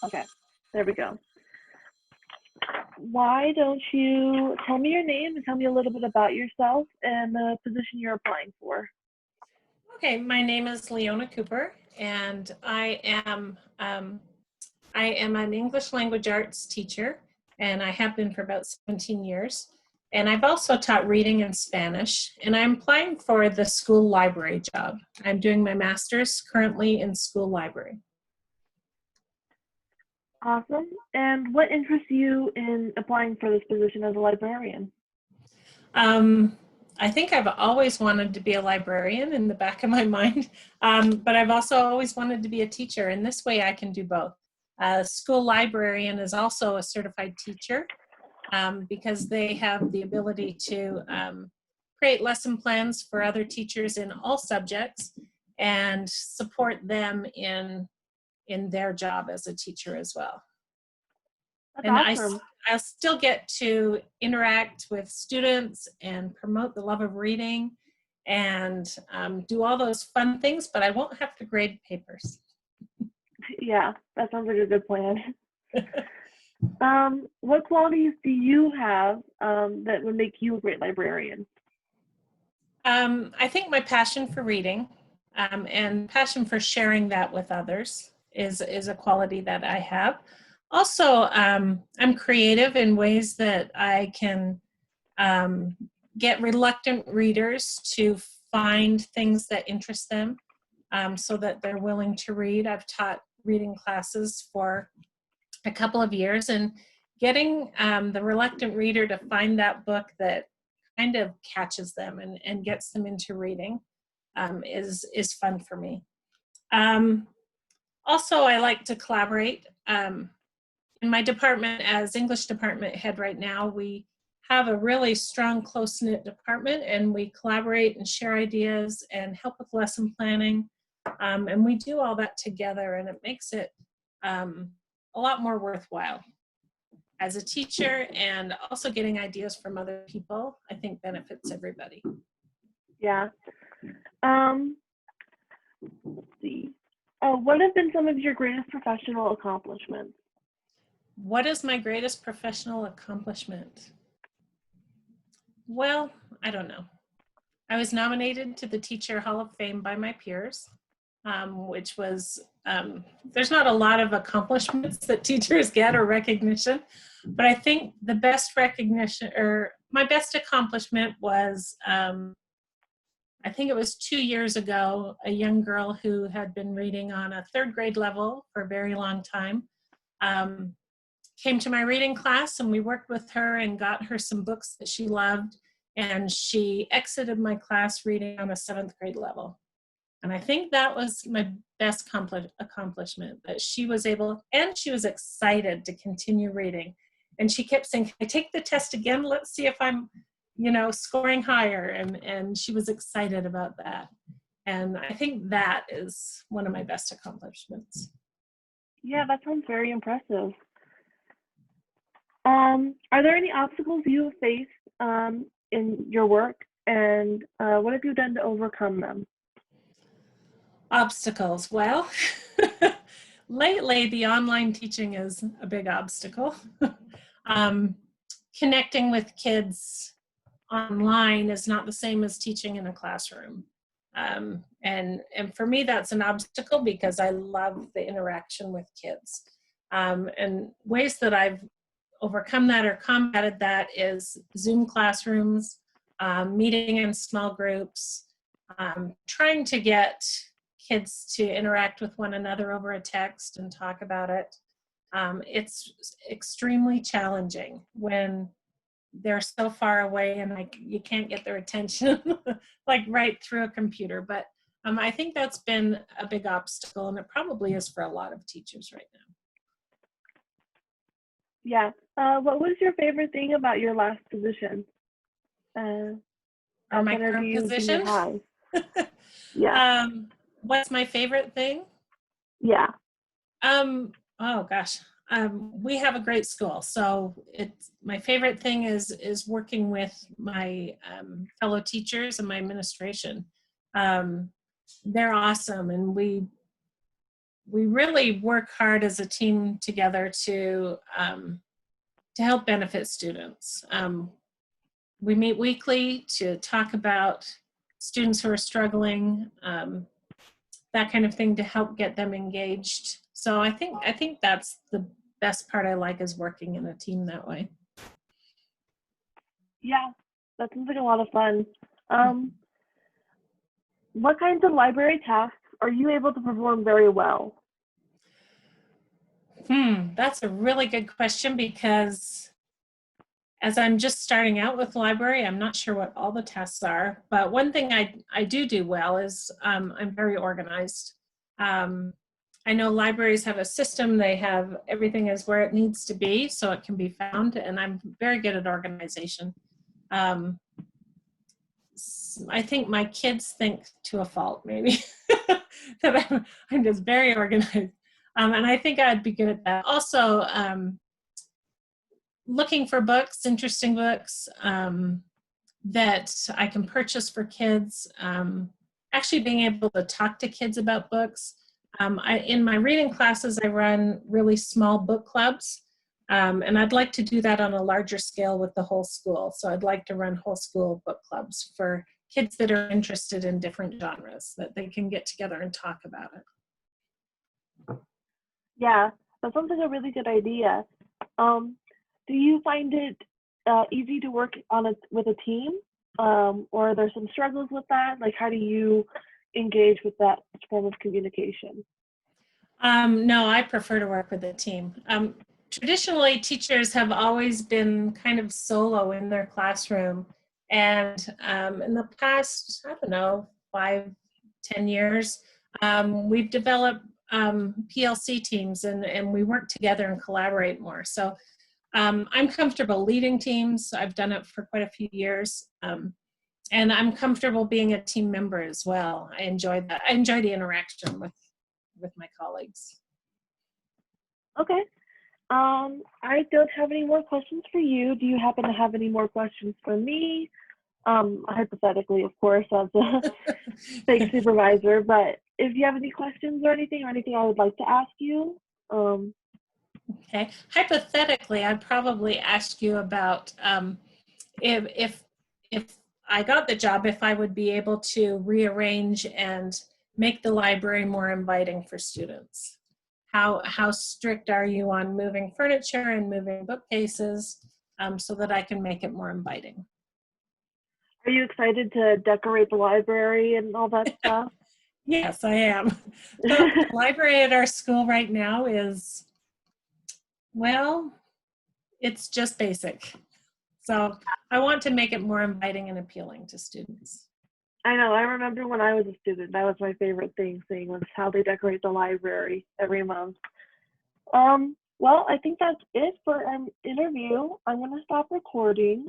Okay, there we go. Why don't you tell me your name and tell me a little bit about yourself and the position you're applying for? Okay, my name is Leona Cooper, and I am an English language arts teacher, and I have been for about 17 years. And I've also taught reading and Spanish, and I'm applying for the school library job. I'm doing my master's currently in school library. Awesome. And what interests you in applying for this position as a librarian? I think I've always wanted to be a librarian in the back of my mind, but I've also always wanted to be a teacher, and this way I can do both. A school librarian is also a certified teacher because they have the ability to create lesson plans for other teachers in all subjects and support them in their job as a teacher as well. That's And awesome. I still get to interact with students and promote the love of reading and do all those fun things, but I won't have to grade papers. Yeah, that sounds like a good plan. What qualities do you have that would make you a great librarian? I think my passion for reading and passion for sharing that with others is a quality that I have. Also, I'm creative in ways that I can get reluctant readers to find things that interest them so that they're willing to read. I've taught reading classes for a couple of years, and getting the reluctant reader to find that book that kind of catches them and gets them into reading is fun for me. Also, I like to collaborate. In my department, as English department head right now, we have a really strong, close-knit department, and we collaborate and share ideas and help with lesson planning. And we do all that together, and it makes it a lot more worthwhile. As a teacher, and also getting ideas from other people, I think benefits everybody. Yeah. Let's see. What have been some of your greatest professional accomplishments? What is my greatest professional accomplishment? Well, I don't know. I was nominated to the Teacher Hall of Fame by my peers, which was, there's not a lot of accomplishments that teachers get or recognition, but I think the best recognition, or my best accomplishment was, I think it was 2 years ago, a young girl who had been reading on a 3rd grade level for a very long time, came to my reading class, and we worked with her and got her some books that she loved, and she exited my class reading on a 7th grade level. And I think that was my best accomplishment, that she was able, and she was excited to continue reading. And she kept saying, "Can I take the test again? Let's see if I'm, scoring higher." And she was excited about that. And I think that is one of my best accomplishments. Yeah, that sounds very impressive. Are there any obstacles you have faced in your work, and what have you done to overcome them? Obstacles. Well, lately the online teaching is a big obstacle. Connecting with kids online is not the same as teaching in a classroom. And for me, that's an obstacle because I love the interaction with kids. And ways that I've overcome that or combated that is Zoom classrooms, meeting in small groups, trying to get kids to interact with one another over a text and talk about it. It's extremely challenging when they're so far away and you can't get their attention like right through a computer. But I think that's been a big obstacle, and it probably is for a lot of teachers right now. Yeah. What was your favorite thing about your last position? Or my current position? Yeah. What's my favorite thing? Yeah. Oh gosh. We have a great school, so my favorite thing is working with my fellow teachers and my administration. They're awesome, and we we really work hard as a team together to help benefit students. We meet weekly to talk about students who are struggling, that kind of thing, to help get them engaged. So I think that's the best part I like, is working in a team that way. Yeah, that sounds like a lot of fun. What kinds of library tasks are you able to perform very well? That's a really good question, because as I'm just starting out with library, I'm not sure what all the tasks are. But one thing I do well is I'm very organized. I know libraries have a system. They have everything is where it needs to be so it can be found. And I'm very good at organization. I think my kids think to a fault, maybe, that I'm just very organized. And I think I'd be good at that. Also, looking for books, interesting books that I can purchase for kids. Actually being able to talk to kids about books. In my reading classes, I run really small book clubs. And I'd like to do that on a larger scale with the whole school. So I'd like to run whole school book clubs for kids that are interested in different genres, that they can get together and talk about it. Yeah, that sounds like a really good idea. Do you find it easy to work with a team, or are there some struggles with that? Like, how do you engage with that form of communication? No, I prefer to work with a team. Traditionally, teachers have always been kind of solo in their classroom. And in the past, I don't know, 5-10 years, we've developed PLC teams, and we work together and collaborate more. So I'm comfortable leading teams. I've done it for quite a few years. And I'm comfortable being a team member as well. I enjoy that. I enjoy the interaction with my colleagues. Okay. I don't have any more questions for you. Do you happen to have any more questions for me? Hypothetically, of course, as a fake supervisor, but if you have any questions or anything I would like to ask you. Okay. Hypothetically, I'd probably ask you about if I got the job, if I would be able to rearrange and make the library more inviting for students. How strict are you on moving furniture and moving bookcases so that I can make it more inviting? Are you excited to decorate the library and all that stuff? Yes, I am. The library at our school right now is, well, it's just basic. So I want to make it more inviting and appealing to students. I know. I remember when I was a student, that was my favorite thing, seeing was how they decorate the library every month. Well, I think that's it for an interview. I'm going to stop recording.